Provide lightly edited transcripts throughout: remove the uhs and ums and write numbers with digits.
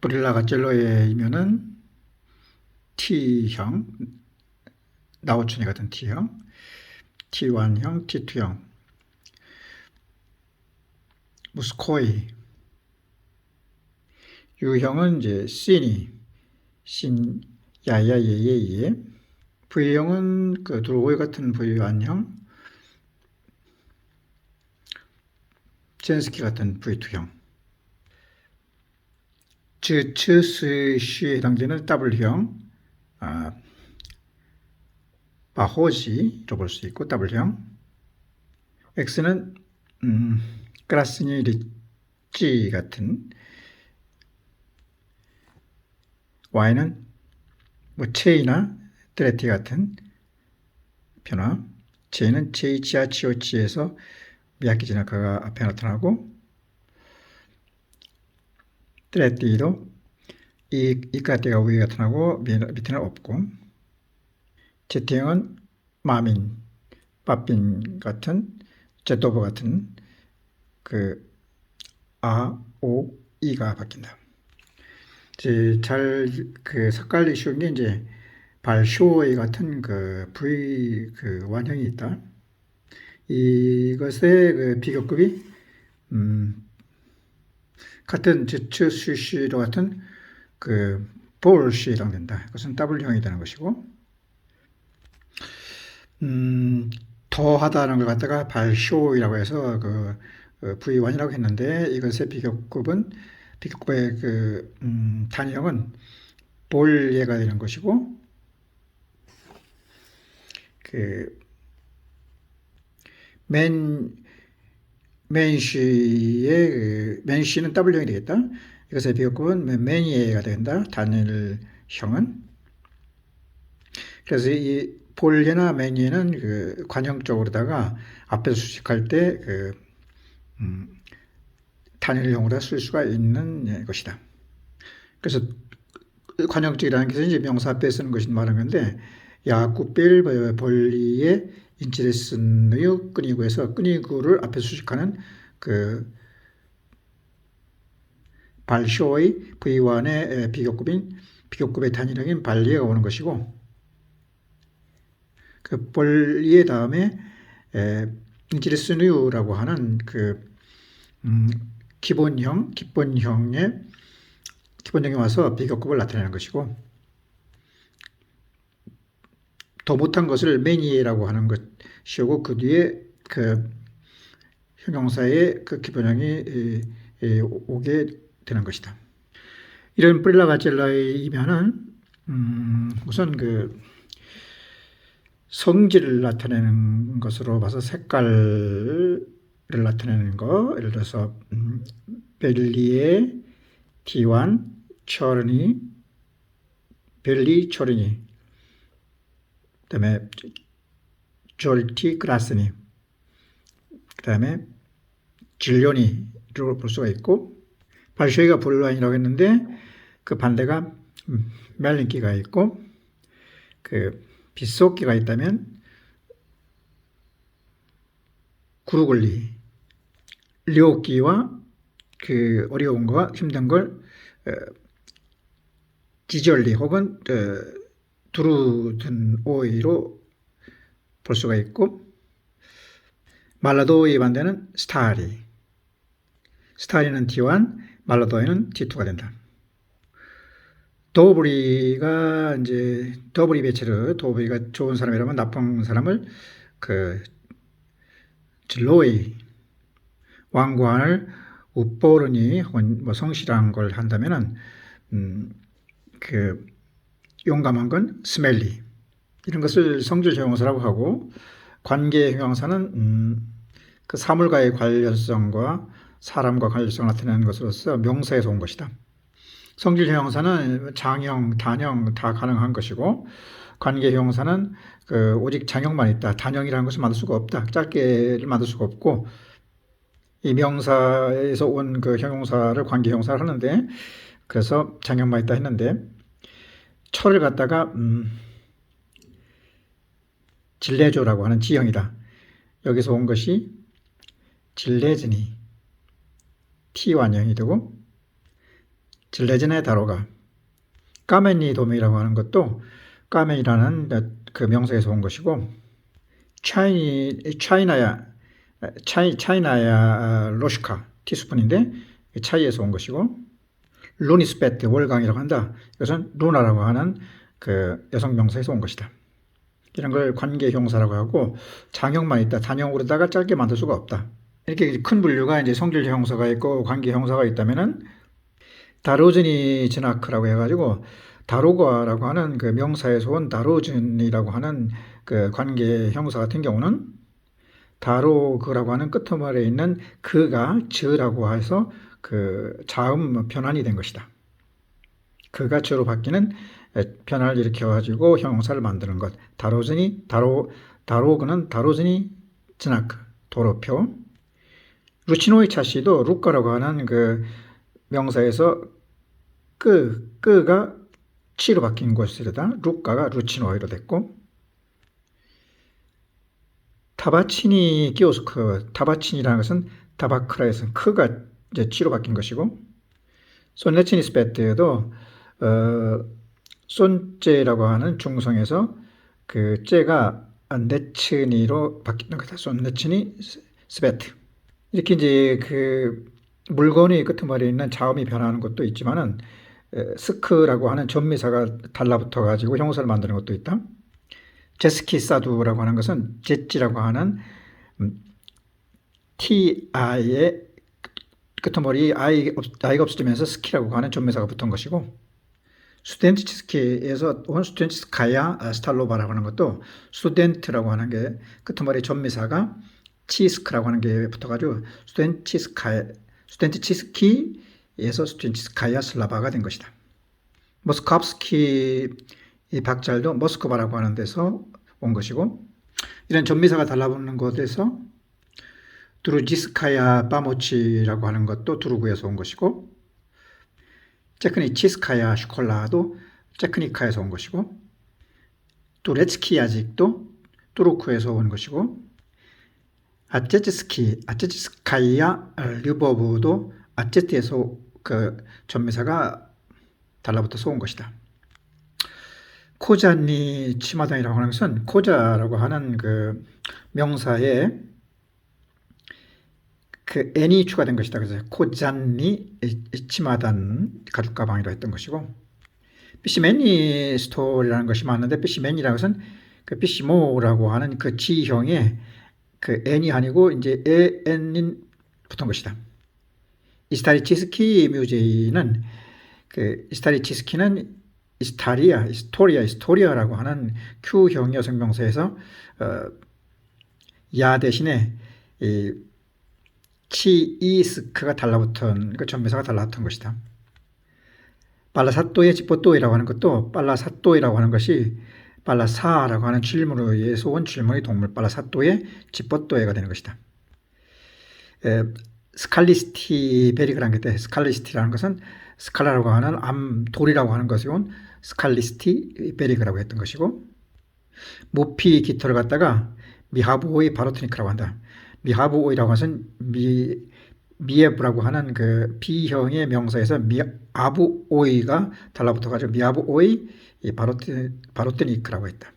브릴라 가젤로의 이면은 T형, 나우천이 같은 T형, T1형, T2형, 무스코이, U형은 이제 신, 야야예예예, V형은 그 드로고이 같은 V1형, 젠스키 같은 V2형, 츠스시에 해당되는 W형, 바호지로 볼 수 있고 W형, X는 크라스니 리찌 같은, Y는 체이나 드레티 같은 변화, J는 제이치아치오치에서 미야키 지나카가 앞에 나타나고, 드레티도 이카테가 위에 나타나고 밑에는 없고, Z형은 마민, 빠핀 같은, 제토버 같은 그 오, 이가 바뀐다. 이제 섞기 쉬운 게 이제 발쇼이 같은 그 V 그 완형이 있다. 이것의 그 비교급이 같은 즈츠슈시로 같은 그 볼시에 해당된다. 그것은 W형이 되는 것이고, 더하다는 걸 갖다가 발쇼이라고 해서 그 V1이라고 했는데, 이것의 비교급의 그 단위형은 볼예가 되는 것이고, 그 맨시는 W형이 되겠다. 이것의 비교급은 맨예가 된다. 단일형은. 그래서 이 볼예나 맨예는 그 관형적으로다가 앞에서 수식할 때 그 단일형으로 쓸 수가 있는 것이다. 그래서 관형적이라는 것은 이제 명사 앞에 쓰는 것이 말하는 건데, 야쿠빌 볼리의 인치레스의 끈이구에서 끈이구를 앞에 수식하는 그 발쇼의 V1의 비교급의 단일형인 발리에가 오는 것이고, 그 볼리에 다음에 인치레스누라고 하는 그 기본형에 와서 비교급을 나타내는 것이고, 더 못한 것을 매니에라고 하는 것이고, 그 뒤에 그 형용사의 그 기본형이 오게 되는 것이다. 이런 브릴라 가젤라의 이면은 우선 그 성질을 나타내는 것으로 봐서 색깔을 나타내는 거, 예를 들어서 벨리에 T1 초르니, 벨리 초르니, 그 다음에 졸티 크라스니, 그 다음에 질료니로 볼 수가 있고, 발쇼이가 볼라인이라고 했는데 그 반대가 멜린기가 있고, 그 빗속기가 있다면 구루글리, 료기와 그 어려운 거와 힘든 걸 지절리 혹은 두루든 오이로 볼 수가 있고, 말라도의 반대는 스타리는 T1, 말라도이는 T2가 된다. 도브리가 이제 도브리가 좋은 사람이라면 나쁜 사람을 그 로이 왕관을 우뽀르니 혹은 뭐 성실한 걸 한다면은 그 용감한 건 스멜리, 이런 것을 성질 형용사라고 하고, 관계 형용사는 그 사물과의 관련성과 사람과 관련성을 나타내는 것으로서 명사에서 온 것이다. 성질 형용사는 장형, 단형 다 가능한 것이고, 관계 형용사는 그 오직 장형만 있다. 단형이라는 것을 만들 수가 없다. 짧게를 만들 수가 없고, 이 명사에서 온 그 형용사를 관계 형용사를 하는데, 그래서 장형만 있다 했는데, 철을 갖다가 질레조라고 하는 지형이다. 여기서 온 것이 질레즈니 T1형이 되고, 질레진의 다로가. 까메니돔이라고 하는 것도 까멘이라는 그 명사에서 온 것이고, 차이나야 로시카 티스푼인데 차이에서 온 것이고, 루니스페트 월강이라고 한다. 이것은 루나라고 하는 그 여성 명사에서 온 것이다. 이런 걸 관계 형사라고 하고, 장형만 있다. 단형으로다가 짧게 만들 수가 없다. 이렇게 큰 분류가 이제 성질 형사가 있고 관계 형사가 있다면은 다로즈니 진아크라고 해가지고 다로가라고 하는 그 명사에서 온 다로즈니라고 하는 그 관계 형사 같은 경우는 다로그라고 하는 끄트머리에 있는 그가 즈라고 해서 그 자음 변환이 된 것이다. 그가 즈로 바뀌는 변화를 일으켜가지고 형용사를 만드는 것. 다로그는 다로즈니 진아크, 도로표. 루치노이 차시도 루카라고 하는 그 명사에서 끄가 치로 바뀐 것이다. 루카가 루치노이로 됐고, 타바치니 키오스크, 타바치니라는 것은 타바크라에서 크가 이제 치로 바뀐 것이고, 손네치니 스페트도 손제라고 하는 중성에서 그 제가 네츠니로 바뀌는 거다. 손네치니 스페트. 이렇게 이제 그 물건의 끄트머리에 있는 자음이 변하는 것도 있지만은 스크라고 하는 전미사가 달라붙어 가지고 형용사를 만드는 것도 있다. 제스키 사두라고 하는 것은 제찌라고 하는 TI의 끄트머리 I가 없어지면서 스키라고 하는 전미사가 붙은 것이고, 스튜덴티스키에서 온 스튜덴티스카야 스탈로바라고 하는 것도 스튜덴트라고 하는 게 끄트머리 전미사가 치스크라고 하는 게 붙어가지고 스튜덴티치스키에서 스튜덴티스카야 슬라바가 된 것이다. 모스캅스키 이 박잘도 모스크바라고 하는 데서 온 것이고, 이런 전미사가 달라붙는 곳에서 두루지스카야 빠모치라고 하는 것도 두루구에서 온 것이고, 체크니치스카야 슈콜라도 체크니카에서 온 것이고, 투레츠키 야직도 투르크에서 온 것이고, 아체츠스카야 류버브도 아체트에서 그 전미사가 달라붙어서 온 것이다. 코자니 치마단이라고 하는 것은 코자라고 하는 그 명사에 그 n이 추가된 것이다. 그래서 코자니 치마단 가죽 가방이라고 했던 것이고, 피시매니 스토리라는 것이 맞는데, 피시매니라는 것은 그 피시모라고 하는 그 지형에 그 n이 아니고 이제 n인 붙은 것이다. 이스타리치스키 뮤제이는 그 이스타리치스키는 이스토리아라고 하는 Q형 여성명사에서 야 대신에 이 치이스크가 달라붙은 그 전미사가 달라붙은 것이다. 빨라사또의 지뽀또이라고 하는 것도 빨라사또이라고 하는 것이 빨라사라고 하는 질문에 의해서 온 질문의 동물 빨라사또의 지뽀또이가 되는 것이다. 스칼리스티 베리그라는 게 스칼리스티라는 것은 스칼라라고 하는 돌이라고 하는 것이 온 스칼리스티 베리그라고 했던 것이고, 모피 깃털을 갖다가 미하부오이 바로트니크라고 한다. 미하부오이라고 하는 것은 미에브라고 하는 그 B형의 명사에서 미아부오이가 달라붙어가지고 미아부오이 바로트니크라고 했다.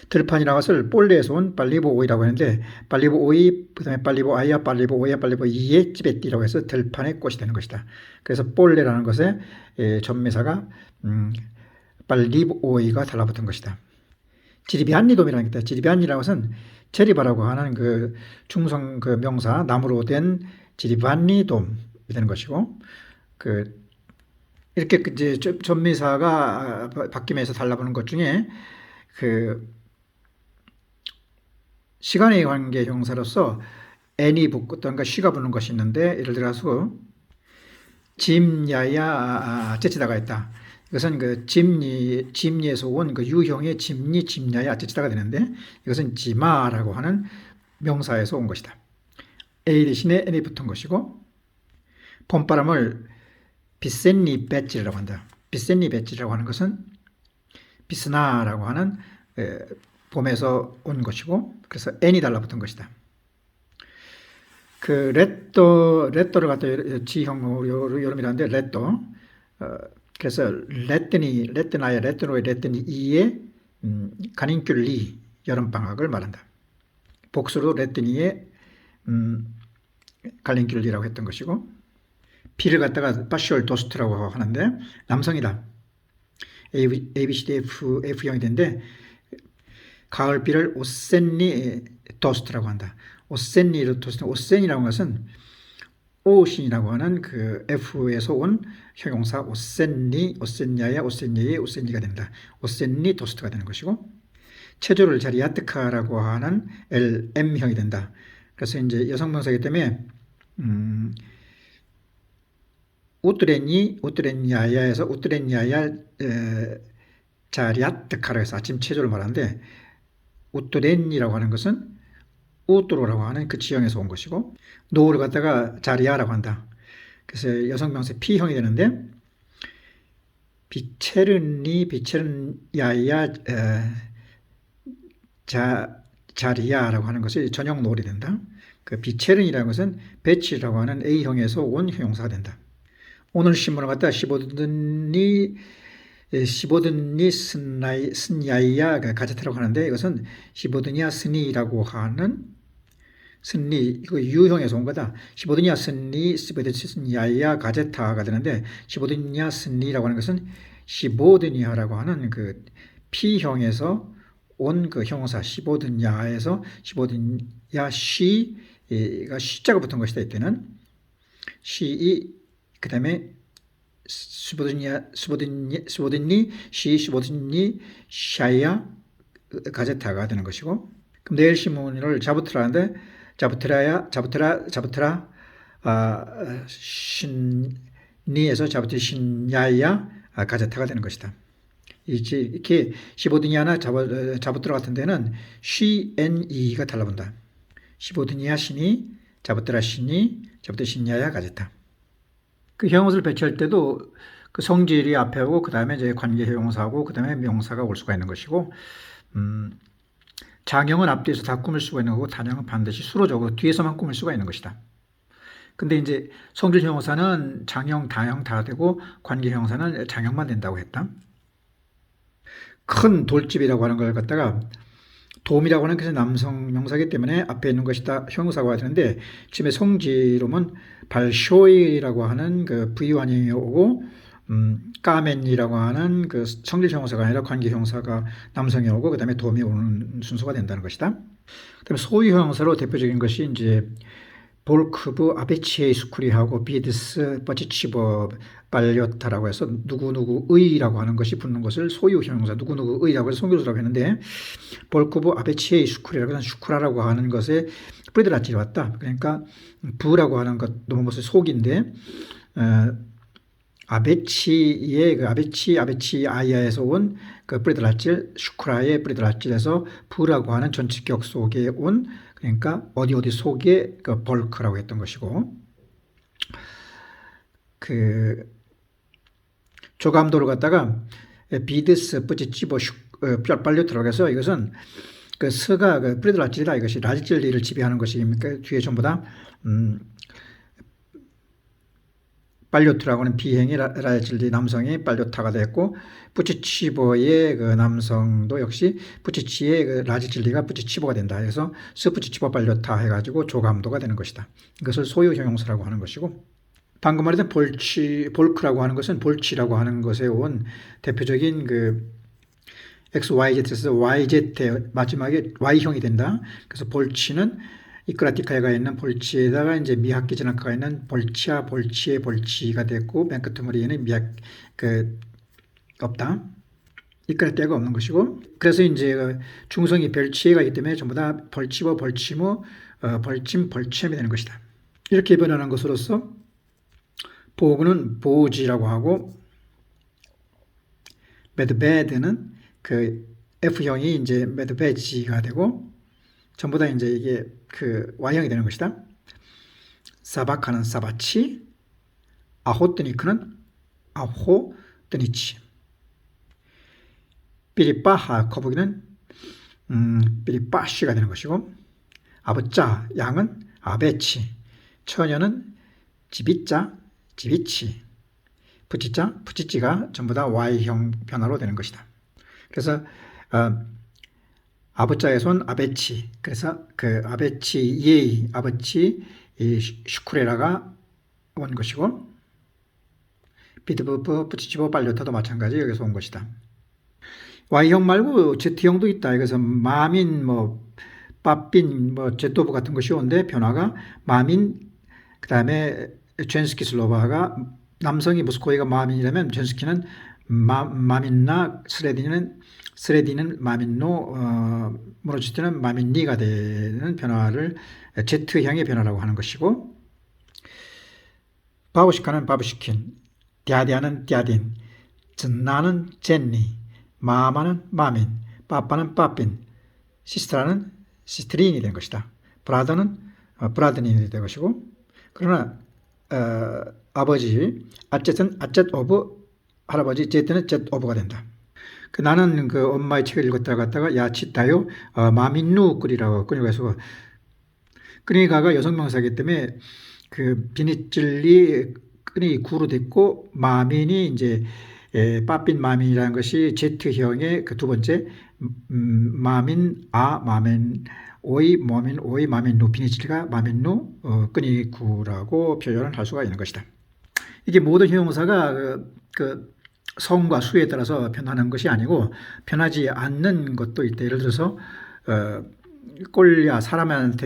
들판이라는 것을 볼레에서 온 빨리보오이라고 하는데, 빨리보오이, 그 다음에 빨리보아이야, 빨리보오이야, 빨리보이에 찌베띠라고 해서 들판의 꽃이 되는 것이다. 그래서 볼레라는 것에 전미사가 빨리보오이가 달라붙은 것이다. 지리비안니돔이라는 게 있다. 지리비안니라는 것은 제리바라고 하는 그 중성 그 명사, 나무로 된 지리비안니돔이 되는 것이고, 이렇게 이제 전미사가 바뀌면서 달라붙는 것 중에 그 시간의 관계 형사로서 n이 붙던가 쉬가 붙는 것이 있는데, 예를 들어서 짐야야 아체치다가 있다. 이것은 그 짐니에서 온 그 유형의 짐야야 아체치다가 되는데, 이것은 지마라고 하는 명사에서 온 것이다. a 대신에 n이 붙은 것이고, 봄바람을 비센니 배지라고 한다. 비센니 배지라고 하는 것은 비스나라고 하는 봄에서 온 것이고, 그래서 n이 달라붙은 것이다. 그 레또를 갖다 지형으로 여름이라는데, 레또 그래서 레뜨나야, 레뜨노의 레뜨니 이의 가닌큘리 여름방학을 말한다. 복수로 레뜨니의 갈린큘리라고 했던 것이고, B를 갖다가 파시얼 도스트라고 하는데 남성이다. A, B, C, D, F형이 되는데 가을 비를 오센니 도스트라고 한다. 오센니 도스트, 오센이라고 하는 것은 오신이라고 하는 그 F에서 온 형용사 오센니, 오센야야, 오센예의 오센니가 된다. 오센니 도스트가 되는 것이고, 체조를 자리야트카라고 하는 LM형이 된다. 그래서 이제 여성명사이기 때문에 우트렌야야에서 우트렌야야 자리야트카라고 해서 아침 체조를 말하는데, 우트렌이라고 하는 것은 우뚜로라고 하는 그 지형에서 온 것이고, 노를 갖다가 자리야라고 한다. 그래서 여성명사 P형이 되는데, 비체른야야 자리야라고 하는 것이 전형 노을이 된다. 그 비체른이라는 것은 배치라고 하는 A형에서 온 형용사가 된다. 오늘 신문을 갖다 시보드니 스냐이야 가제타라고 하는데, 이것은 시보드니아 스니라고 하는 스니, 이거 유형에서 온 거다. 시보드니아 스니 스냐이야 가제타가 되는데, 시보드니아 스니라고 하는 것은 시보드니아라고 하는 그 P형에서 온 그 형용사 시보드냐에서 시보드냐 시가 시자가 붙은 것이다. 이때는 시이 그 다음에 시보드니 샤야 가제타가 되는 것이고, 그럼 내일 신문을 자부트라는데 자부트라 신니에서 자부트 신야야 가제타가 되는 것이다. 이렇게 시보드니아나 자부트라 같은 데는 she and e가 달라붙는다. 시보드니아 신이, 자부트라 신이, 자부트 신야야 가제타. 그 형용사를 배치할 때도 그 성질이 앞에 오고, 그 다음에 이제 관계 형용사하고, 그 다음에 명사가 올 수가 있는 것이고, 장형은 앞뒤에서 다 꾸밀 수가 있는 거고, 단형은 반드시 수로적으로 뒤에서만 꾸밀 수가 있는 것이다. 근데 이제 성질 형용사는 장형, 단형 다 되고, 관계 형용사는 장형만 된다고 했다. 큰 돌집이라고 하는 걸 갖다가 돔이라고 하는 것은 남성 명사이기 때문에 앞에 있는 것이다 형용사가 와야 되는데, 지금의 성질음은 발쇼이라고 하는 그 부의완형이 오고, 까멘이라고 하는 그 성질 형용사가 아니라 관계 형용사가 남성이 오고, 그 다음에 돔이 오는 순서가 된다는 것이다. 그 다음에 소유 형용사로 대표적인 것이 이제 볼크브 아베치에이 스쿠리하고 비드스 버치치버 빨렸다라고 해서 누구누구의라고 하는 것이 붙는 것을 소유 형용사 누구누구의라고 해서 성교수라고 했는데, 볼크브 아베치에이 스쿠리라고 하는 슈쿠라라고 하는 것에 프리드라질이 왔다. 그러니까 부라고 하는 것 노모스 속인데, 아베치의 그 아베치 아이아에서 온 그 프리드라질, 슈쿠라의 프리드라질에서 부라고 하는 전치격 속에 온, 그러니까 어디 속에 그 볼크라고 했던 것이고, 그 조감도를 갖다가 비드스 뿌찌찌버 빨려들어가 해서, 이것은 그 스가 그 프리드라질이다. 이것이 라질리를 지배하는 것입니까? 뒤에 전부 다 빨료트라고 하는 비행이 라질리 남성이 빨료타가 됐고, 뿌치치보의 그 남성도 역시 뿌치치의 그 라질리가 뿌치치보가 된다. 그래서 스뿌치치보 빨료타 해가지고 조감도가 되는 것이다. 이것을 소유 형용사라고 하는 것이고, 방금 말했던 볼크라고 하는 것은 볼치라고 하는 것에 온 대표적인 그 XYZ에서 YZ 마지막에 Y형이 된다. 그래서 볼치는 이크라티카에가 있는 볼치에다가 이제 미학기 전학가가 있는 볼치아 볼치의 볼치가 됐고, 맨 끝머리에는 미학 없다. 이크라티아가 없는 것이고, 그래서 이제 중성이 별치에가 있기 때문에 전부 다 벌치버 벌치모 벌침 벌침이 되는 것이다. 이렇게 변하는 것으로서 보그는 보지라고 하고, 매드베드는 그 F형이 이제 매드베지가 되고, 전부 다 이제 이게 그 Y형이 되는 것이다. 사바카는 사바치, 아호뜨니크는 아호뜨니치, 삐리빠하 거북이는 삐리빠시가 되는 것이고, 아부짜 양은 아베치, 처녀는 지비짜 지비치, 푸찌찌가 전부 다 Y형 변화로 되는 것이다. 그래서 아버자의 손 아베치. 그래서 그 아베치 예이 아버치 슈쿠레라가 온 것이고 비드부프 푸치치보 빨료타도 마찬가지 여기서 온 것이다. Y형 말고 Z형도 있다. 그래서 마민 빠빈 제토브 같은 것이 온데 변화가 마민 그다음에 젠스키 슬로바가 남성이 모스코이가 마민이라면 젠스키는 마민나 스레디는 마민노 모노치트는 마민니가 되는 변화를 Z형의 변화라고 하는 것이고 바부시카는 바부시킨 디아디아는 디아딘 젠나는 젠니 마마는 마민 빠빠는 빠빈 시스트라는 시스트린이 된 것이다. 브라더는 브라드닌이 된 것이고 그러나 아버지 아쨌은 아쨌 오브 할아버지 제트는 젯 오브가 된다. 나는 그 엄마의 책을 읽었다가 야치타요 마민누 끓이라고 끓이고 끓이가가 여성명사이기 때문에 그 비니찔리 끓이 구로 됐고 마민이 이제 빠빈 마민이라는 것이 Z형의 그 두 번째 마민 마민 오이 마민 누 비니찔리가 마민 누 끈이 구라고 표현을 할 수가 있는 것이다. 이게 모든 형용사가 그 성과 수에 따라서 변하는 것이 아니고 변하지 않는 것도 있다. 예를 들어서 꼴야 사람의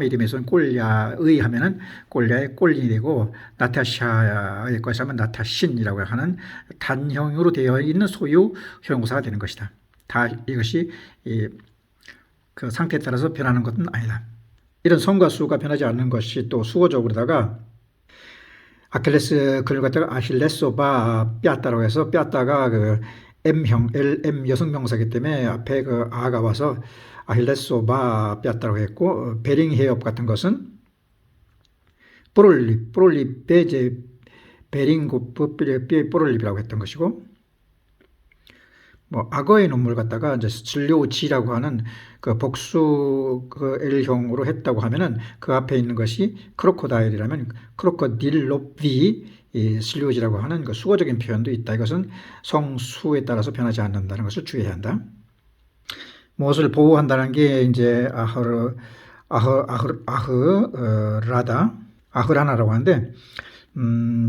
이름에서는 꼴야의 하면은 꼴야의 꼴린이 되고 나타샤의 것이 하면 나타신이라고 하는 단형으로 되어 있는 소유 형용사가 되는 것이다. 다 이것이 그 상태에 따라서 변하는 것은 아니다. 이런 성과 수가 변하지 않는 것이 또 수어적으로다가 아킬레스 근을 갖다가 아힐레소바 뼈다라고 해서 뼈다가 그 M형, LM 여성명사이기 때문에 앞에 그 아가 와서 아힐레소바 뼈다라고 했고 베링 해협 같은 것은 뽀롤립 이제 베링고프 뽀롤립이라고 했던 것이고 악어의 눈물 갖다가 이제 슬료지라고 하는 그 복수 그 L형으로 했다고 하면은 그 앞에 있는 것이 크로코다일이라면 크로코딜롭비 슬료지라고 하는 그 수어적인 표현도 있다. 이것은 성수에 따라서 변하지 않는다는 것을 주의해야 한다. 무엇을 보호한다는 게 이제 아흐라나라고 하는데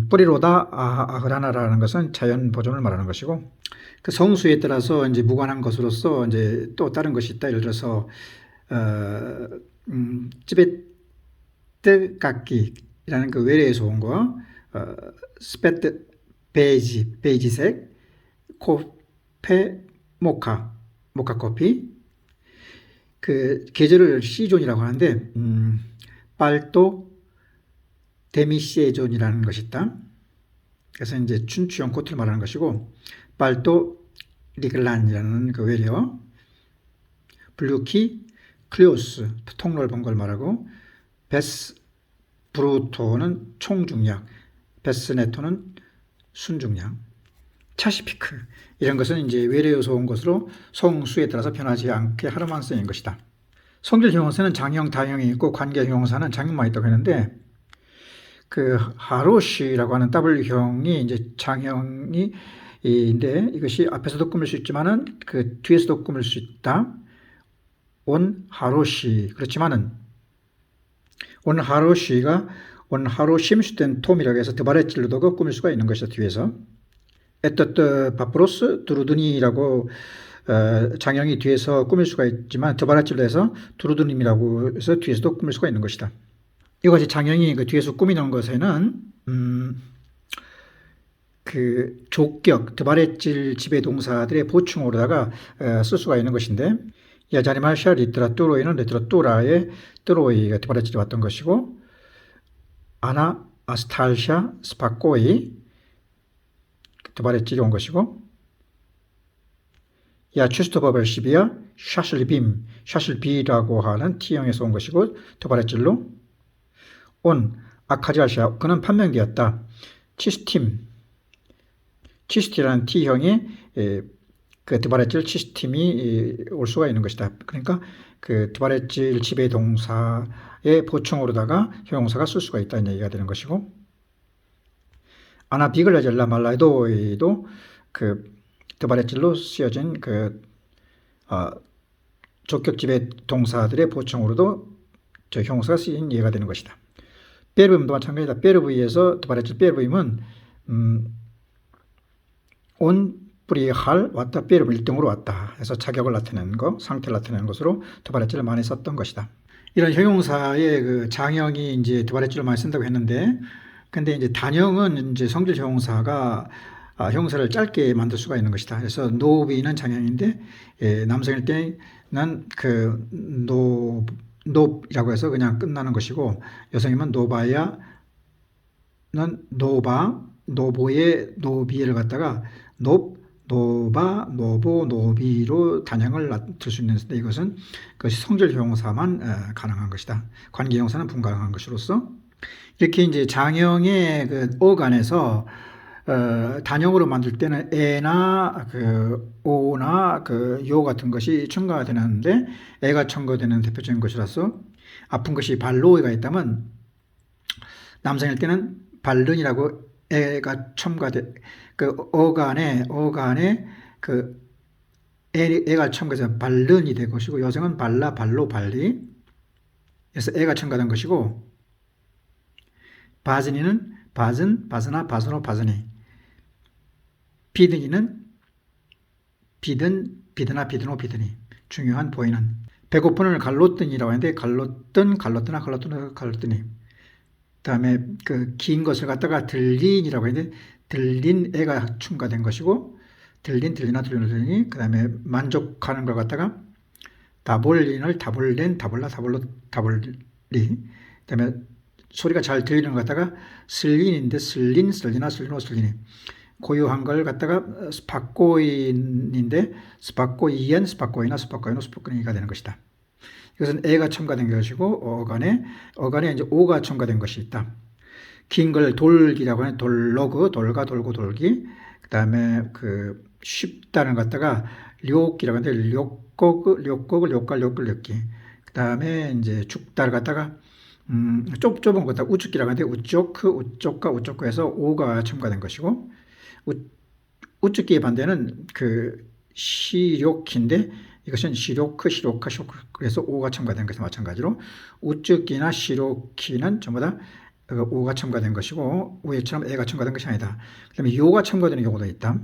뿌리로다 아흐라나라는 것은 자연 보존을 말하는 것이고 그 성수에 따라서 이제 무관한 것으로서 이제 또 다른 것이 있다. 예를 들어서 찌베뜨깎기라는 그 외래에서 온 거, 스페트 베이지색, 코페 모카 커피, 그 계절을 시존이라고 하는데 빨도 데미시에존이라는 것이 있다. 그래서 이제 춘추형 코트를 말하는 것이고 빨도 리글란이라는 그 외래어, 블루키 클리오스 통넓은 걸 말하고 베스 브루토는 총중량, 베스네토는 순중량, 차시피크 이런 것은 이제 외래에서 온 것으로 성수에 따라서 변하지 않게 하루만 쓰인 것이다. 성질 형용사는 장형, 다형이 있고 관계 형용사는 장형만 있다고 했는데 그 하로시라고 하는 W형이 이제 장형이 인데 이것이 앞에서도 꾸밀 수 있지만은 그 뒤에서도 꾸밀 수 있다. 온 하로시 그렇지만은 온 하로시가 온 하로심슈된 톰이라고 해서 드바레찔로도 꾸밀 수가 있는 것이다. 뒤에서 에떠뜨 바프로스 두루드니라고 장형이 뒤에서 꾸밀 수가 있지만 드바레찔로에서 두루드님이라고 해서 뒤에서도 꾸밀 수가 있는 것이다. 이것이 장형이 그 뒤에서 꾸미는 것에는 그 족격, 드바레질 지배 동사들의 보충으로다가 쓸 수가 있는 것인데 야자니말샤 리트라뚜로이는 리트라뚜라의 뚜로이가 드바레질이 왔던 것이고 아나 아스탈샤 스파코이 드바레질이 온 것이고 야 추스토바벨시비아 샤실비라고 하는 T형에서 온 것이고 드바레질로 온 아카지알샤 그는 판명되었다. 치스티라는 T형의 그 드바레질 치스팀이 올 수가 있는 것이다. 그러니까 그 드바레질 지배 동사의 보충으로다가 형용사가 쓸 수가 있다는 얘기가 되는 것이고 아나 비글라젤라 말라이도이도 그 드바레질로 쓰여진 어, 족격지배 동사들의 보충으로도 저 형사가 쓰인 예가 되는 것이다. 베르브임도 마찬가지다. 베르브이에서 드바레질 베르브임은 온 뿌리 할 왔다 베르브 1등으로 왔다 해서 자격을 나타내는 거, 상태를 나타내는 것으로 드바레질을 많이 썼던 것이다. 이런 형용사의 그 장형이 이제 드바레질을 많이 쓴다고 했는데, 근데 이제 단형은 이제 성질 형용사가 형용사를 짧게 만들 수가 있는 것이다. 그래서 노비는 장형인데, 남성일 때는 노이라고 해서 그냥 끝나는 것이고, 여성이면 노바야는 노바, 노보의 노비를 갖다가 노바, 노보, 노비로 단형을 들 수 있는데, 이것은 그것이 성질 형용사만 가능한 것이다. 관계 형용사는 불가능한 것으로서 이렇게 이제 장형의 그 어간에서 단형으로 만들 때는 에나 오나 요 같은 것이 첨가가 되는데, 에가 첨가되는 대표적인 것이라서 아픈 것이 발로에가 있다면 남성일 때는 발른이라고 에가 첨가돼 어간에 에가 첨가돼서 발른이 될 것이고, 여성은 발라, 발로, 발리. 그래서 에가 첨가된 것이고, 바즈니는 바즈나, 바즈노, 바즈니. 비드니는 비드나, 비드노, 비드니. 중요한 보이는. 배고픈을 갈로뜬이라고 하는데, 갈로뜨나, 갈로뜨니. 다음에 긴 것을 갖다가 들린이라고 했는데, 들린 애가 첨가된 것이고, 들리나, 들리니. 그 다음에 만족하는 걸 갖다가 다볼린을 다볼렌, 다볼라, 다볼리. 그 다음에 소리가 잘 들리는 걸 갖다가 슬린인데, 슬리나, 슬리니. 고요한 걸 갖다가 스파코인인데, 스파코이나, 스파코이노가 되는 것이다. 이것은 에가 첨가된 것이고, 어간에 이제 오가 첨가된 것이 있다. 긴 걸 돌기라고 하는 돌로그, 돌가, 돌고, 돌기. 그 다음에 쉽다는 갖다가 료기라고 하는데, 료곡을, 료기. 그 다음에 이제 죽다를 갖다가 좁은 것 갖다가 우쭈기라고 하는데, 우쪼카 해서 오가 첨가된 것이고, 우쭈기의 반대는 시료키인데, 이것은 시료카, 그래서 오가 첨가된 것과 마찬가지로 우쭈기나 시료키는 전부 다 오가 첨가된 것이고, 우에처럼 에가 첨가된 것이 아니다. 그 다음에 요가 첨가되는 경우도 있다.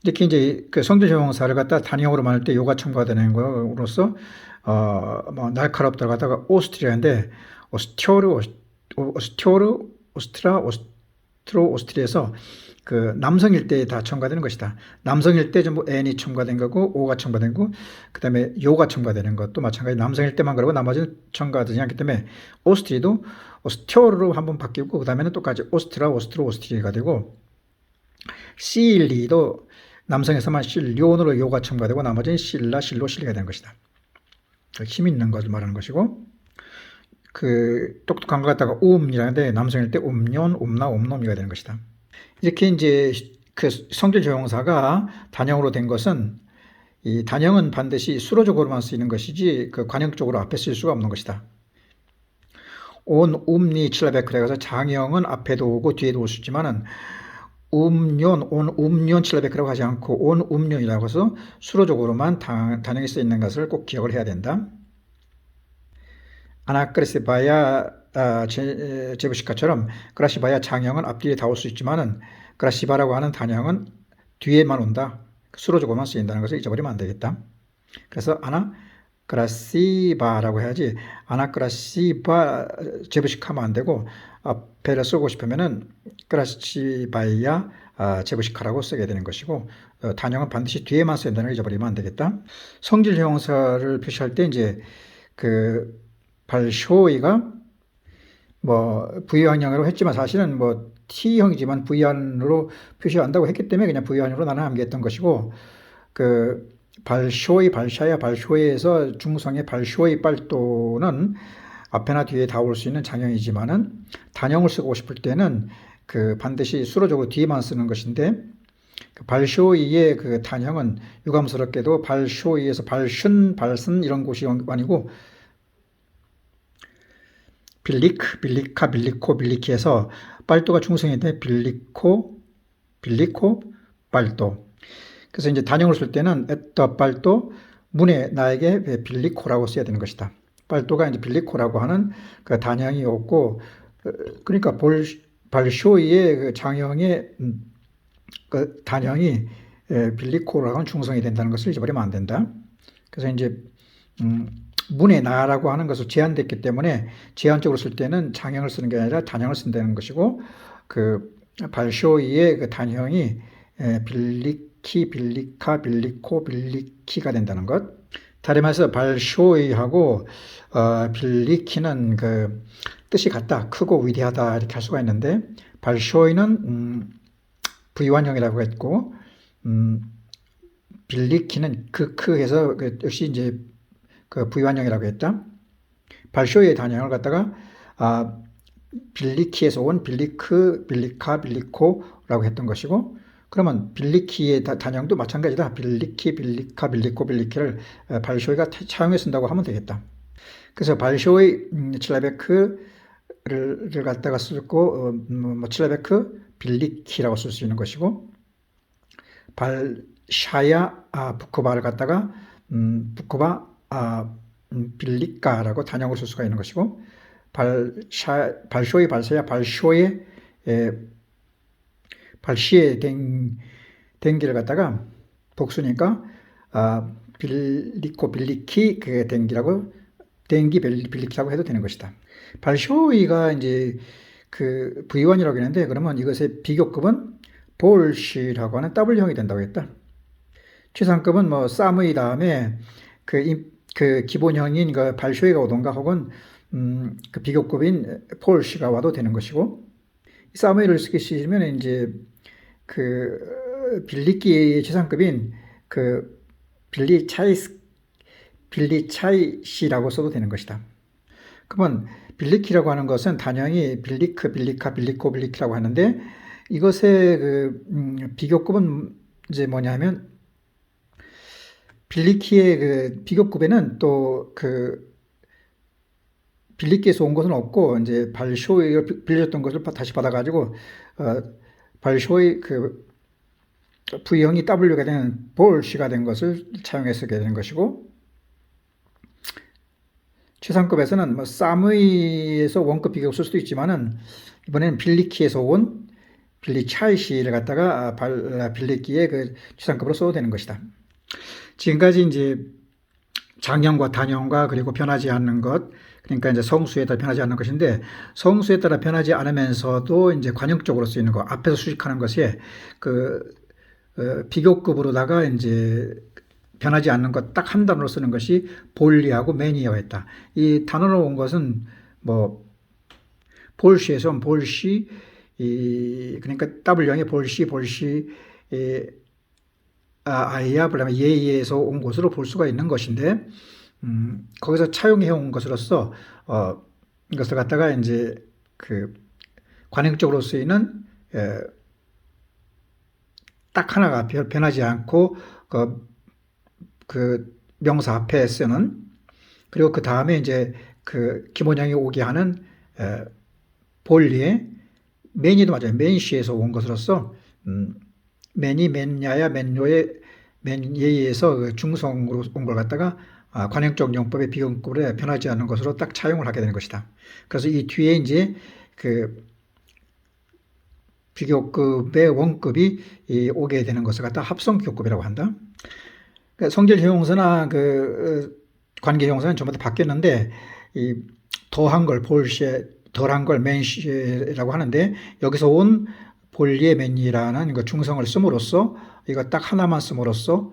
이렇게 이제 성질 형용사를 갖다 단형으로 만들 때 요가 첨가되는 것으로서 날카롭다를 갖다가 오스트리아인데, 오스트리아에서 남성일 때 다 첨가되는 것이다. 남성일 때 전부 n이 첨가된 거고, 오가 첨가된 거고, 그 다음에 요가 첨가되는 것도 마찬가지. 남성일 때만 그러고 나머지는 첨가되지 않기 때문에 오스트리도 오스티오르로 한번 바뀌고, 그 다음에는 똑같이 오스트리가 되고, 실리도 남성에서만 실료으로 요가 첨가되고, 나머지는 실리가 되는 것이다. 힘 있는 것을 말하는 것이고, 똑똑한 것 갖다가 이라는데, 남성일 때 옴놈이가 되는 것이다. 이렇게 이제 성질 형용사가 단형으로 된 것은, 이 단형은 반드시 수로적으로만 쓰이는 것이지 관형적으로 앞에 쓸 수가 없는 것이다. 니 칠라베크라고 해서 장형은 앞에도 오고 뒤에도 올 수 있지만은 온 칠라베크라고 하지 않고 온이라고 해서 수로적으로만 단형이 쓰이는 것을 꼭 기억을 해야 된다. 아나크레시바야 제부시카처럼 그라시바야 장형은 앞뒤에 다 올 수 있지만은 그라시바라고 하는 단형은 뒤에만 온다. 수로적으로만 쓰인다는 것을 잊어버리면 안 되겠다. 그래서 아나크라시바라고 해야지, 아나크라시바 제부시카면 안 되고, 앞에를 쓰고 싶으면은 그라시바야 제부시카라고 쓰게 되는 것이고, 단형은 반드시 뒤에만 쓰인다는 걸 잊어버리면 안 되겠다. 성질 형용사를 표시할 때 이제 발쇼이가 V형으로 했지만, 사실은 T형이지만 V형으로 표시한다고 했기 때문에 그냥 V형으로 나는 암기했던 것이고, 발쇼이에서 중성의 발쇼이 빨도는 앞에나 뒤에 다 올 수 있는 장형이지만은, 단형을 쓰고 싶을 때는 반드시 수로적으로 뒤에만 쓰는 것인데, 발쇼이의 단형은 유감스럽게도 발쇼이에서 발슨 이런 곳이 아니고, 빌리카, 빌리코, 빌리키에서 빨도가 중성인데 빌리코, 빌리코 발도. 그래서 이제 단형을 쓸 때는 에떠 발도 문에 나에게 빌리코라고 써야 되는 것이다. 발도가 이제 빌리코라고 하는 그 단형이 없고, 그러니까 발쇼이의 그 장형의 그 단형이 빌리코라고 하는 중성이 된다는 것을 잊어버리면 안 된다. 그래서 이제 문의 나라고 하는 것을 제한됐기 때문에 제한적으로 쓸 때는 장형을 쓰는 게 아니라 단형을 쓴다는 것이고, 그 발쇼이의 그 단형이 빌리키, 빌리카, 빌리코, 빌리키가 된다는 것. 다른 말해서 발쇼이하고 빌리키는 그 뜻이 같다, 크고 위대하다 이렇게 할 수가 있는데, 발쇼이는 부유한형이라고 했고, 빌리키는 크해서 역시 이제 그 부유한형이라고 했다. 발쇼의 단형을 갖다가 빌리키에서 온 빌리크, 빌리카, 빌리코라고 했던 것이고, 그러면 빌리키의 단형도 마찬가지다. 빌리키, 빌리카, 빌리코, 빌리키를 발쇼이가 차용해 쓴다고 하면 되겠다. 그래서 발쇼이 칠레베크를 갖다가 쓰고 칠레베크 빌리키라고 쓸 수 있는 것이고, 발샤야 부코바를 갖다가 부코바 빌리카라고 단형을 쓸 수가 있는 것이고, 발쇼이 발사야 발쇼의 발시의 댕기를 갖다가 복수니까 빌리코 빌리키 그 댕기라고, 댕기 빌리키라고 해도 되는 것이다. 발쇼이가 이제 그 부유한이라고 했는데, 그러면 이것의 비교급은 볼시라고 하는 W형이 된다고 했다. 최상급은 뭐 쌈의 다음에 그 기본형인 그 발쇼이가 오던가, 혹은 그 비교급인 폴시가 와도 되는 것이고, 쌈의를 쓰시면 이제 그 빌리키의 최상급인 그 빌리차이시라고 써도 되는 것이다. 그러면 빌리키라고 하는 것은 단형이 빌리크, 빌리카, 빌리코, 빌리키라고 하는데, 이것의 그 비교급은 이제 뭐냐면, 빌리키의 그 비교급에는 또 그 빌리키에서 온 것은 없고, 이제 발쇼이가 빌려줬던 것을 다시 받아가지고 발쇼이 그 부형이 W가 되는 볼시가 된 것을 차용해 쓰게 되는 것이고, 최상급에서는 뭐 쌈의에서 원급 비교급 쓸 수도 있지만은, 이번에는 빌리키에서 온 빌리차이시를 갖다가 빌리키의 그 최상급으로 써도 되는 것이다. 지금까지 이제 장형과 단형과 그리고 변하지 않는 것, 그러니까 이제 성수에 따라 변하지 않는 것인데, 성수에 따라 변하지 않으면서도 이제 관용적으로 쓰이는 것, 앞에서 수식하는 것이 그 비교급으로다가 이제 변하지 않는 것 딱 한 단어로 쓰는 것이 볼리하고 매니어였다. 이 단어로 온 것은 뭐 볼시에서 온 볼시, 그러니까 W형의 볼시, 아이야, 그다음에 예에서 온 것으로 볼 수가 있는 것인데, 거기서 차용해 온 것으로서 이것을 갖다가 이제 그 관행적으로 쓰이는 딱 하나가 변하지 않고 그 명사 앞에 쓰는, 그리고 그 다음에 이제 그 기본형이 오게 하는 볼리의 매니도 맞아요. 맨시에서 온 것으로서 맨이, 맨야야, 맨요의 맨예에서 그 중성으로 온 걸 갖다가 관행적 용법의 비용급으로 변하지 않는 것으로 딱 차용을 하게 되는 것이다. 그래서 이 뒤에 이제 그 비교급의 원급이 오게 되는 것을 갖다 합성 비교급이라고 한다. 그러니까 성질 형용사나 그 관계 형용사는 전부 다 바뀌었는데, 이 더한 걸 볼시에, 덜한 걸 맨시라고 하는데, 여기서 온 볼리의 맨이라는 그 중성을 씀으로써, 이거 딱 하나만 씀으로써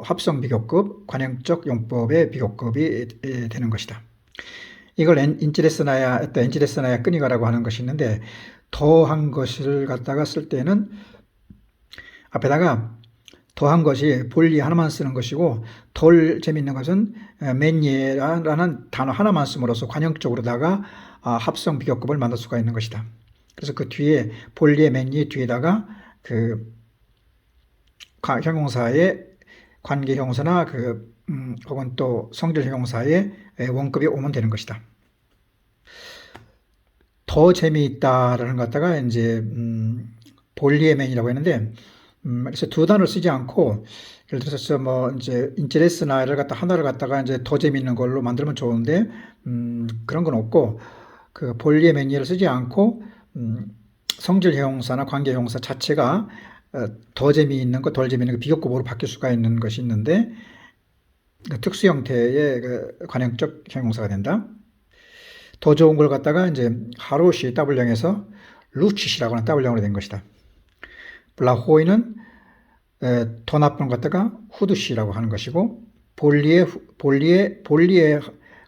합성 비교급, 관행적 용법의 비교급이 되는 것이다. 이걸 인치레스나야 끄니가라고 하는 것이 있는데, 더한 것을 갖다가 쓸 때는 앞에다가 더한 것이 볼리 하나만 쓰는 것이고, 덜 재밌는 것은 맨예라는 단어 하나만 씀으로써 관형적으로다가 합성 비교급을 만들 수가 있는 것이다. 그래서 그 뒤에 볼리의 맨예 뒤에다가 그 형용사의 관계 형용사나 그 혹은 또 성질 형용사의 원급이 오면 되는 것이다. 더 재미있다라는 것 갖다가 이제 볼리에멘이라고 했는데, 그래서 두 단어를 쓰지 않고, 예를 들어서 뭐 이제 인터레스나를 갖다 하나를 갖다가 이제 더 재밌는 걸로 만들면 좋은데, 그런 건 없고, 그 볼리에멘이를 쓰지 않고, 성질 형용사나 관계 형용사 자체가 더 재미있는 거, 덜 재미있는 거 비교급으로 바뀔 수가 있는 것이 있는데, 그 특수 형태의 그 관형적 형용사가 된다. 더 좋은 걸 갖다가 이제 하루시 W형에서 루치시라고 하는 W형으로 된 것이다. 블라호이는 더 나쁜 것 갖다가 후드시라고 하는 것이고, 볼리의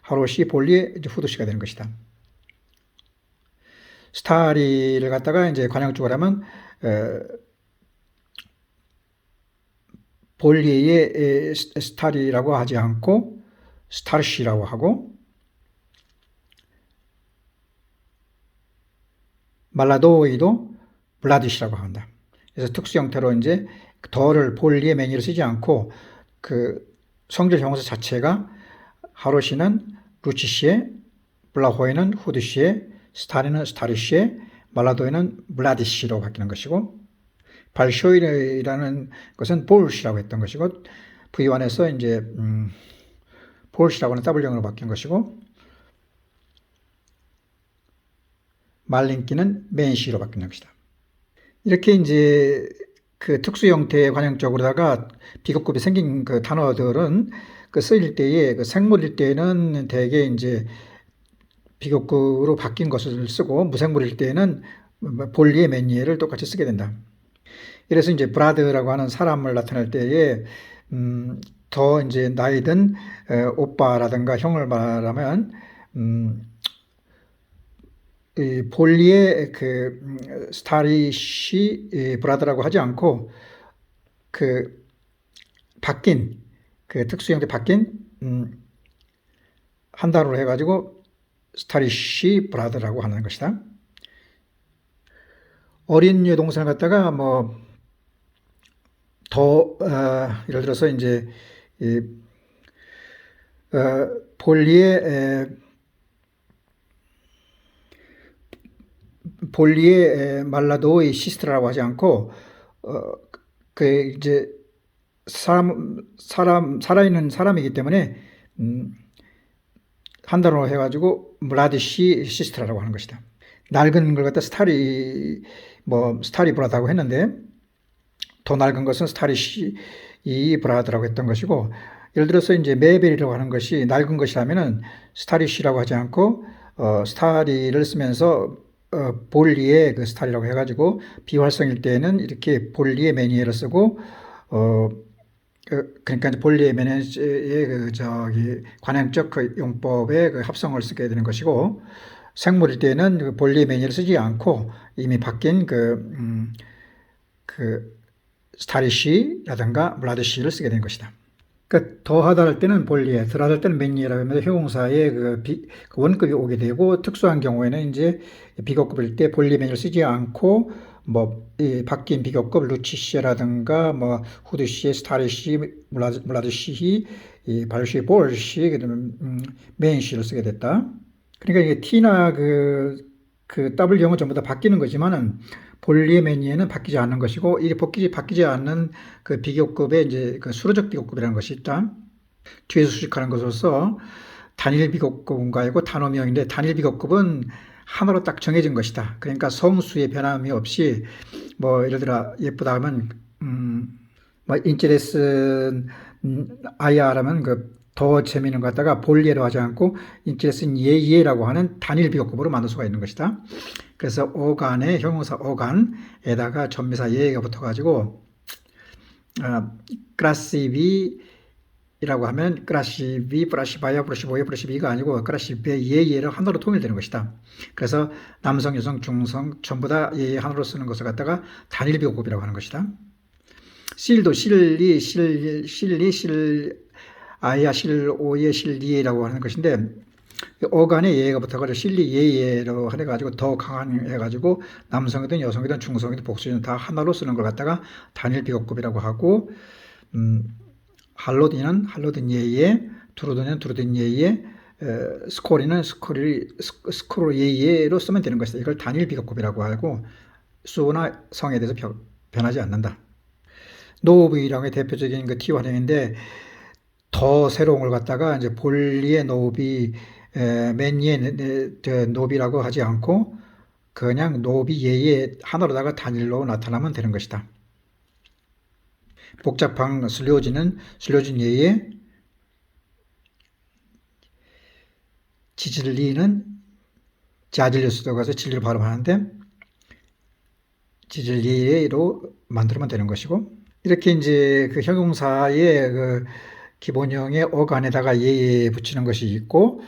하루시, 볼리의 이제 후드시가 되는 것이다. 스타리를 갖다가 이제 관형적으로 하면 볼리의 스타리라고 하지 않고 스타르시라고 하고, 말라도이도 블라디시라고 한다. 그래서 특수 형태로 이제 더를 볼리의 매니를 쓰지 않고 그 성질 형용사 자체가 하루시는 루치시에, 블라호이는 후드시에, 스타리는 스타리시에, 말라도이는 블라디시로 바뀌는 것이고, 발쇼이라는 것은 볼시라고 했던 것이고, V1에서 이제 볼시라고 하는 W형으로 바뀐 것이고, 말린기는 맨시로 바뀌는 것이다. 이렇게 이제 그 특수 형태의 관형적으로다가 비교급이 생긴 그 단어들은 그 쓰일 때에 그 생물일 때는 대개 이제 비교급으로 바뀐 것을 쓰고, 무생물일 때는 볼리의 매니에를 똑같이 쓰게 된다. 그래서 이제 브라드라고 하는 사람을 나타낼 때에 더 이제 나이 든 오빠라든가 형을 말하면 이 볼리의 그 스타리시 브라더라고 하지 않고 그 바뀐 그 특수 형태 바뀐 한 단어로 해가지고 스타리시 브라더라고 하는 것이다. 어린 여동생을 갖다가 뭐 더 예를 들어서 이제 볼리의 말라도의 시스트라고 하지 않고 그 이제 살아있는 사람이기 때문에 한 단어로 해가지고 블라디시 시스트라고 하는 것이다. 낡은 걸 갖다 스타리 브라다고 했는데, 더 낡은 것은 스타리시 브라드라고 했던 것이고, 예를 들어서 이제 메벨이라고 하는 것이 낡은 것이라면은 스타리시라고 하지 않고 스타리를 쓰면서 볼리의 그 스타리라고 해가지고 비활성일 때는 이렇게 볼리의 매니에를 쓰고 그러니까 이제 볼리의 매니의 그 관형적 그 용법의 그 합성을 쓰게 되는 것이고, 생물일 때는 그 볼리의 매니에를 쓰지 않고 이미 바뀐 그 스타리시라든가 블라드시를 쓰게 된 것이다. 그러니까 더하다 할 때는 볼리에, 덜하다 할 때는 매니에라고 하면서 형용사의 그 원급이 오게 되고, 특수한 경우에는 이제 비교급일 때 볼리 매니를 쓰지 않고 이 바뀐 비교급 루치시라든가 후드시, 스타리시, 블라드시, 발시, 볼시, 그다음에 맨시를 쓰게 됐다. 그러니까 이게 T나 그 W형은 전부 다 바뀌는 거지만은 볼리의 매니에는 바뀌지 않는 것이고, 이게 바뀌지 않는 그 비교급의 이제 그 수로적 비교급이라는 것이 있다. 뒤에서 수식하는 것으로서 단일 비교급과 이고 단어명인데, 단일 비교급은 하나로 딱 정해진 것이다. 그러니까 성수의 변함이 없이 예를 들어 예쁘다 하면 인체레슨 아이아라면 그 더 재미있는 것 갖다가 볼리에로 하지 않고 인체레슨 예예라고 하는 단일 비교급으로 만들 수가 있는 것이다. 그래서 오간의 형용사 오간에다가 전미사 예가 붙어가지고 크라시비라고 하면 크라시비, 브라시바야, 브라시보야, 브라시비가 아니고 크라시비의 예예로 하나로 통일되는 것이다. 그래서 남성, 여성, 중성 전부 다 예예 하나로 쓰는 것을 갖다가 단일 비교급이라고 하는 것이다. 실도 아야, 실오예, 실리에라고 하는 것인데, 어간에 예가 붙어가지고 실리 예예로 해가지고 더 강한 해가지고 남성이든 여성이든 중성이든 복수이든 다 하나로 쓰는 걸 갖다가 단일 비교급이라고 하고, 할로딘 예예, 두루딘 예예, 스코리는 스코로 예예로 쓰면 되는 것이다. 이걸 단일 비교급이라고 하고, 수나 성에 대해서 변하지 않는다. 노비랑의 대표적인 그 T 환영인데 더 새로운 걸 갖다가 이제 본리의 노비, 맨리의 노비라고 하지 않고 그냥 노비 예의 하나로다가 단일로 나타나면 되는 것이다. 복잡한 슬료진은 슬료진 예의, 지질리는 자질리스도 가서 진리를 발음하는데 지질리로 만들면 되는 것이고, 이렇게 이제 그 형용사의 그 기본형의 어간에다가 예예 붙이는 것이 있고,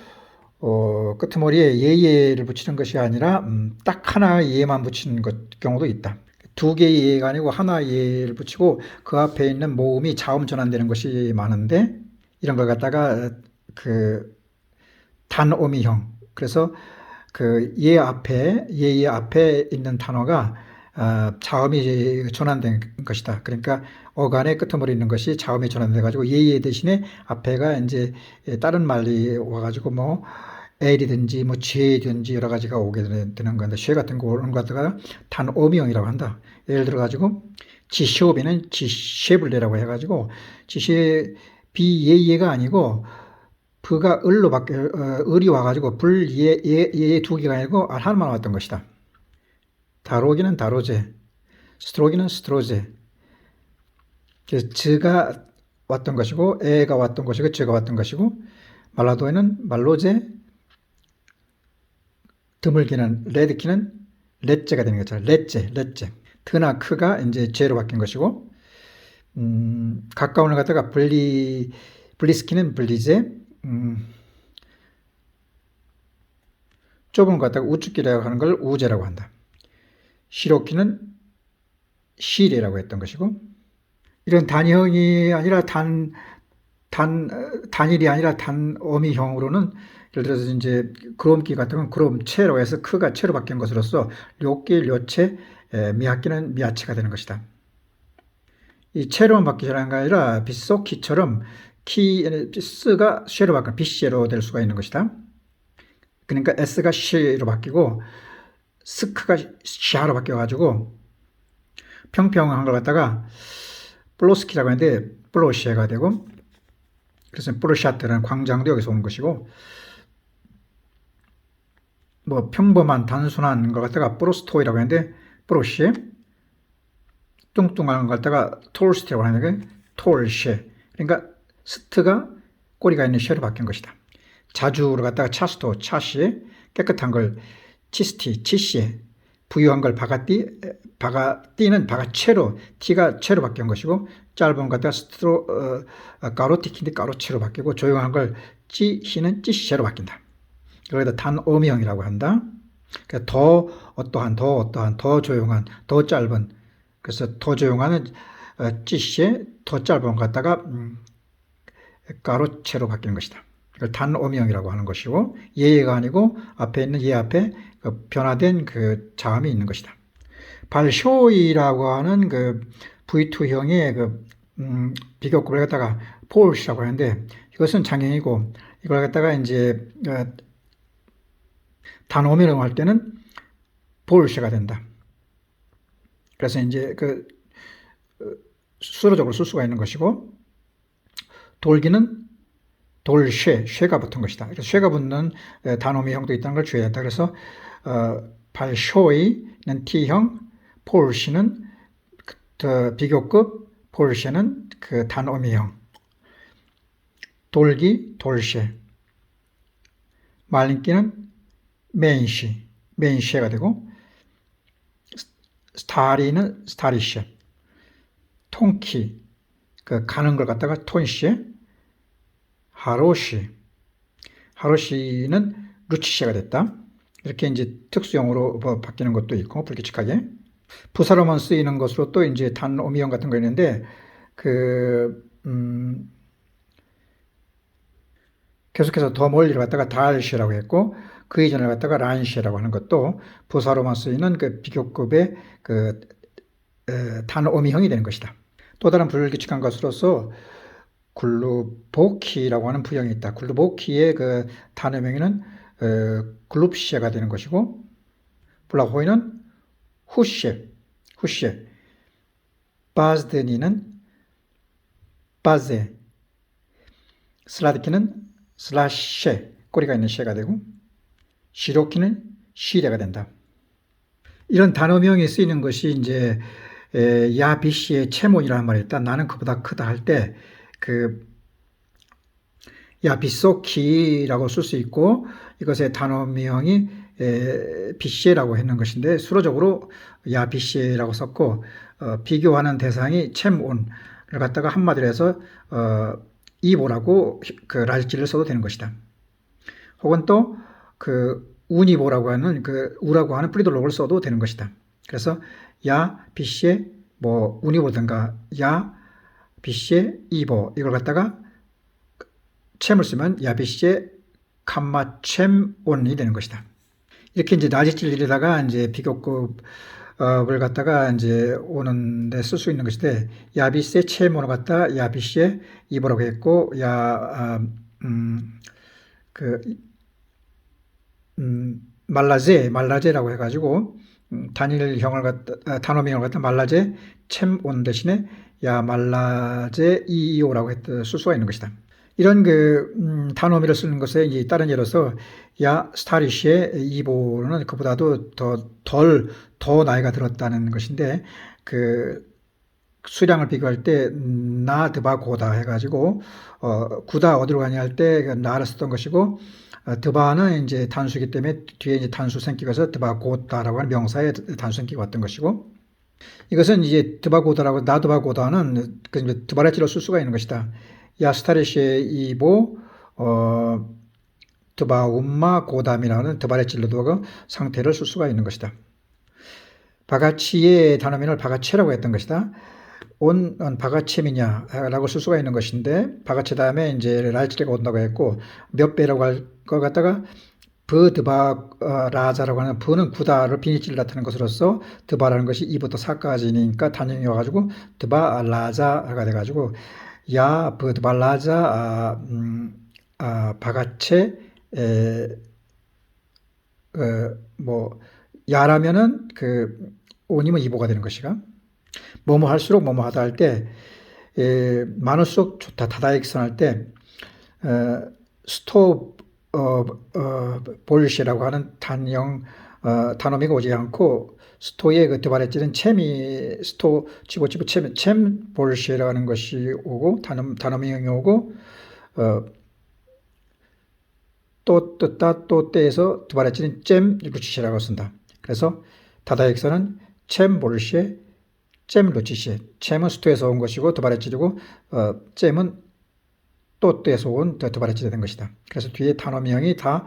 끄트머리에 예예를 붙이는 것이 아니라 딱 하나 예만 붙이는 경우도 있다. 두 개의 예가 아니고 하나 예를 붙이고 그 앞에 있는 모음이 자음 전환되는 것이 많은데, 이런 걸 갖다가 그 단어미형, 그래서 그 예의 앞에 있는 단어가 자음이 전환된 것이다. 그러니까 어간의 끄트머리 있는 것이 자음이 전환돼 가지고 예의 대신에 앞에가 이제 다른 말이 와가지고 뭐 L이든지 뭐 G든지 여러 가지가 오게 되는 건데, 쉐 같은 거 오는 것 같다가 단어미형이라고 한다. 예를 들어 가지고 지쇼비는 지쉐블레라고 해가지고 지쉐 비예예가 아니고 부가 을로 바뀌어 을이 와가지고 불예 두 개가 아니고 하나만 왔던 것이다. 다로기는 다로제, 스트로기는 스트로제. 그래서 즈가 왔던 것이고 에가 왔던 것이고 즈가 왔던 것이고, 말라도에는 말로제, 드물기는 레드키는 렛제가 되는 거죠. 렛제. 트나 크가 이제 제로 바뀐 것이고, 가까운 을 갖다가 블리스키는 블리제, 좁은 것 갖다가 우측기라고 하는 걸 우제라고 한다. 시로키는 시레라고 했던 것이고, 이런 단형이 아니라 단일이 아니라 단어미형으로는 예를 들어서 이제 그롬기 같은 건 그롬체라고 해서 크가 체로 바뀐 것으로서 료끼, 료체, 미야끼는 미야체가 되는 것이다. 이 체로만 바뀌라는 게 아니라 빗속키처럼 스가 쉐로 바뀌면 빗쉐로 될 수가 있는 것이다. 그러니까 S가 쉐로 바뀌고 스크가 샤로 바뀌어가지고 평평한 걸 갖다가 플로스키라고 하는데 플로시에가 되고, 그래서 플로샤트라는 광장도 여기서 온 것이고, 뭐 평범한 단순한 걸 갖다가 프로스토이라고 하는데 프로시에, 뚱뚱한 걸 갖다가 톨스티라고 하는데 톨쉐. 그러니까 스트가 꼬리가 있는 쉐로 바뀐 것이다. 자주를 갖다가 차스토, 차시에, 깨끗한 걸 치스티, 치시에, 부유한 걸 바가띠는 바가체로, 티가 체로 바뀐 것이고, 짧은 걸 갖다가 까로티키인데 까로체로 바뀌고, 조용한 걸 찌시는 찌시체로 바뀐다. 여기다 단어미형이라고 한다. 그러니까 더 어떠한, 더 조용한, 더 짧은, 그래서 더 조용한 찌시에 더 짧은 걸 갖다가 가로체로 바뀌는 것이다. 이걸 단어미형이라고 하는 것이고, 예가 아니고 앞에 있는 예 앞에 그 변화된 그 자음이 있는 것이다. 발쇼이라고 하는 그 V2형의 그 비교급을 갖다가 폴시라고 하는데, 이것은 장형이고, 이걸 갖다가 이제 단어미형 할 때는 폴시가 된다. 그래서 이제 그 수로적으로 쓸 수가 있는 것이고, 돌기는 쉐가 붙은 것이다. 그래서 쉐가 붙는 단어미형도 있다는 걸 주의해야 한다. 그래서 발쇼이는 T형, 폴시는 비교급, 폴시는 그 단어미형. 돌기, 돌쉐. 말린기는 메인쉐가 되고, 스타리는 스타리쉐. 통키, 그 가는 걸 갖다가 톤쉐. 하로시는 루치시가 됐다. 이렇게 이제 특수형으로 바뀌는 것도 있고, 불규칙하게. 부사로만 쓰이는 것으로 또 이제 단어미형 같은 거 있는데, 계속해서 더 멀리를 갖다가 달시라고 했고, 그 이전을 갖다가 란시라고 하는 것도 부사로만 쓰이는 그 비교급의 그 단어미형이 되는 것이다. 또 다른 불규칙한 것으로서 글루보키라고 하는 부형이 있다. 글루보키의 그 단어명에는 글룹시아가 되는 것이고, 블라호이는 후쉐, 후쉐. 바즈드니는 바제, 슬라드키는 슬라쉐, 꼬리가 있는 쉐가 되고, 시로키는 시레가 된다. 이런 단어명이 쓰이는 것이 이제 야비씨의 체몬이라는 말이 있다. 나는 그보다 크다 할 때 그 야비소키라고 쓸 수 있고, 이것의 단어명이 비씨라고 했는 것인데 수로적으로 야비씨라고 썼고, 비교하는 대상이 챔온을 갖다가 한마디로 해서 이보라고 그 라지를 써도 되는 것이다. 혹은 또 그 우니보라고 하는 그 우라고 하는 프리돌록을 써도 되는 것이다. 그래서 야 비시에 뭐 우니보든가 야 비시에 이보 이걸 갖다가 챔을 쓰면 야 비시에 캄마 챔 온이 되는 것이다. 이렇게 이제 라지질리다가 이제 비교급을 갖다가 이제 오는데 쓸 수 있는 것인데, 야비시에 챔온을 갖다 야비시에 이보라고 했고, 말라제라고 해가지고 단일형을 갖다 단어명을 갖다 말라제 챔온 대신에 야 말라제 이오라고 쓸 수가 있는 것이다. 이런 단어미를 쓰는 것에 이제 다른 예로서 야 스타리시의 이보는 그보다도 더 나이가 들었다는 것인데, 그 수량을 비교할 때 나드바 고다 해가지고 구다 어디로 가냐 할 때 나를 썼던 것이고, 드바는 이제 단수이기 때문에 뒤에 이제 단수 생기면서 드바 고다라고 하는 명사에 단수 생기가 왔던 것이고, 이것은 이제 드바 고다라고 나드바 고다는 그 드바레치로 쓸 수가 있는 것이다. 야스타레시의 이보 드바 움마 고담이라는 드바레칠로도 상태를 쓸 수가 있는 것이다. 바가치의 단어명을 바가체라고 했던 것이다. 온 바가체미냐라고 쓸 수가 있는 것인데, 바가체 다음에 이제 라이치가 온다고 했고, 몇 배라고 할 것 갖다가 드바 라자라고 하는 브는 구다를 비니치를 나타내는 것으로서 드바라는 것이 2부터 4까지니까 단형이 와가지고 드바 라자가 돼가지고 야 드바 라자 바가체 뭐 야라면은 그 온이면 이보가 되는 것이가, 뭐뭐 할수록 뭐뭐 하다 할 때 많을수록 좋다 다다익선 할 때 스토 볼시라고 하는 단어미가 오지 않고, 스토의 그 드바레찌는 챔이 스토 치고 챔 볼시라는 것이 오고 단어명이 오고, 또 뜻다 또 때에서 드바레찌는 잼 루치시라고 쓴다. 그래서 다다익선은 챔 볼시 잼 루치시, 챔은 스토에서 온 것이고 드바레찌이고, 잼은 또 때에서 온 드바레찌가 된 것이다. 그래서 뒤에 단어명이 다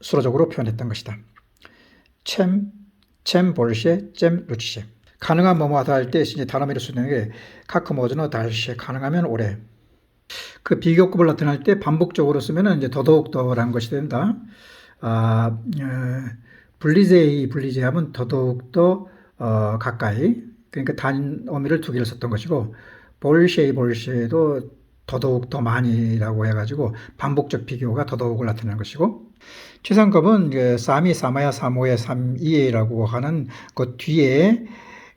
수로적으로 표현했던 것이다. 챔 볼시 잼 루치시. 가능한 뭐뭐 하다 할 때 이제 단어명을 쓰는 게 카크모즈너 달시, 가능하면 오래. 그 비교급을 나타낼 때 반복적으로 쓰면은 이제 더더욱더라는 것이 된다. 블리제이 하면 더더욱더 가까이, 그러니까 단어미를 두 개를 썼던 것이고, 볼쉐도 더더욱 더 많이라고 해가지고 반복적 비교가 더더욱을 나타내는 것이고, 최상급은 사미 사마야 사모의 삼이에라고 하는 그 뒤에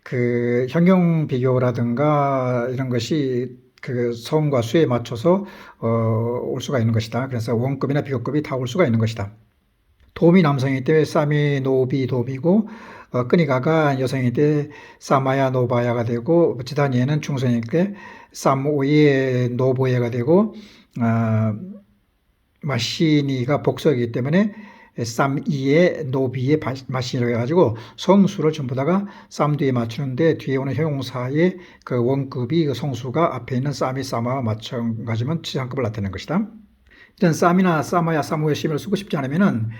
그 형용 비교라든가 이런 것이 그 성과 수에 맞춰서 올 수가 있는 것이다. 그래서 원급이나 비교급이 다 올 수가 있는 것이다. 도미 남성이기 때문에 사미 노비 도미고, 끄니가가 여성일 때 사마야 노바야가 되고, 지다니에는 중성일 때 사모예 노보예가 되고, 마시니가 복석이기 때문에 쌈이에 노비에 마시니라고 해가지고 성수를 전부 다가 쌈 뒤에 맞추는데, 뒤에 오는 형용사의 그 원급이 그 성수가 앞에 있는 쌈이 사마와 마찬가지면 치상급을 나타내는 것이다. 일단 쌈이나 사마야 사모의 심을 쓰고 싶지 않으면은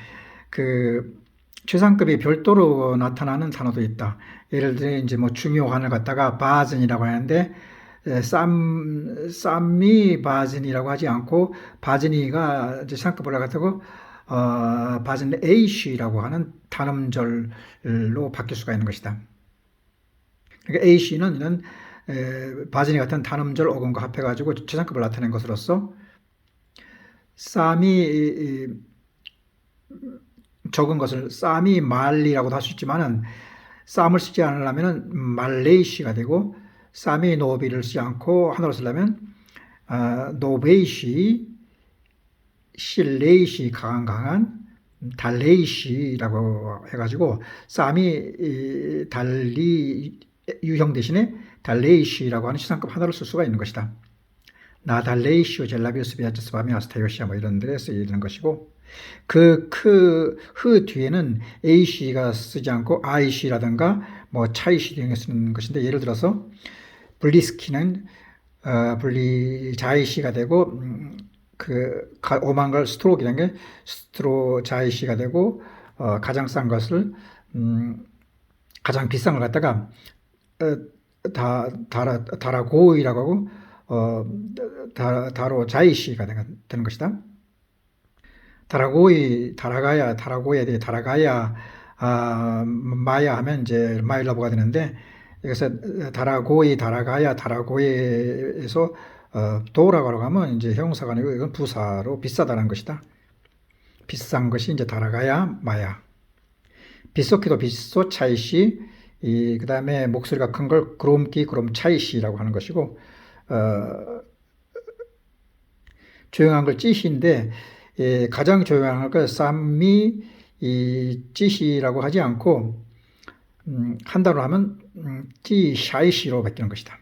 그 최상급이 별도로 나타나는 단어도 있다. 예를 들어 이제 뭐 중요한을 갖다가 바즌이라고 하는데, 쌈미 바즌이라고 하지 않고 바즌이가 이제 최상급을 갖다고 바즌 에이시라고 하는 단음절로 바뀔 수가 있는 것이다. 그러니까 에이시는 이런 바즌이 같은 단음절 어근과 합해가지고 최상급을 나타낸 것으로서, 쌈이 적은 것을 싸미 말리라고도 할 수 있지만은 쌈을 쓰지 않으려면 말레이시가 되고 싸미 노비를 쓰지 않고 하나로 쓰려면 노베이시, 실레이시 강한 달레이시라고 해가지고 쌈이 달리 유형 대신에 달레이시라고 하는 시상급 하나를 쓸 수가 있는 것이다. 나 달레이시오 젤라비우스 비아츠스 바미 아스타요시아 뭐 이런 데에 쓰이는 것이고 흐 뒤에는 A씨가 쓰지 않고 IC라든가 뭐 차이시 등에 쓰는 것인데 예를 들어서 블리스키는 블리자이시가 되고 오만 걸 스트로크라는 게 스트로자이시가 되고 가장 싼 것을 가장 비싼 걸 갖다가 다라고이라고 하고 다로자이시가 되는 것이다. 다라고이, 다라고야 돼. 다라가야, 마야 하면 이제 마일러브가 되는데, 여기서 다라고이, 다라가야, 다라고이에서 도라고 하면 이제 형용사가 아니고 이건 부사로 비싸다는 것이다. 비싼 것이 이제 다라가야, 마야. 빗속기도 빗소 차이시, 그 다음에 목소리가 큰 걸 그롬기, 그롬 차이시라고 하는 것이고, 조용한 걸 찌시인데, 가장 조용한 걸 쌈미 찌시라고 하지 않고 한 단어로 하면 찌샤이시로 바뀌는 것이다.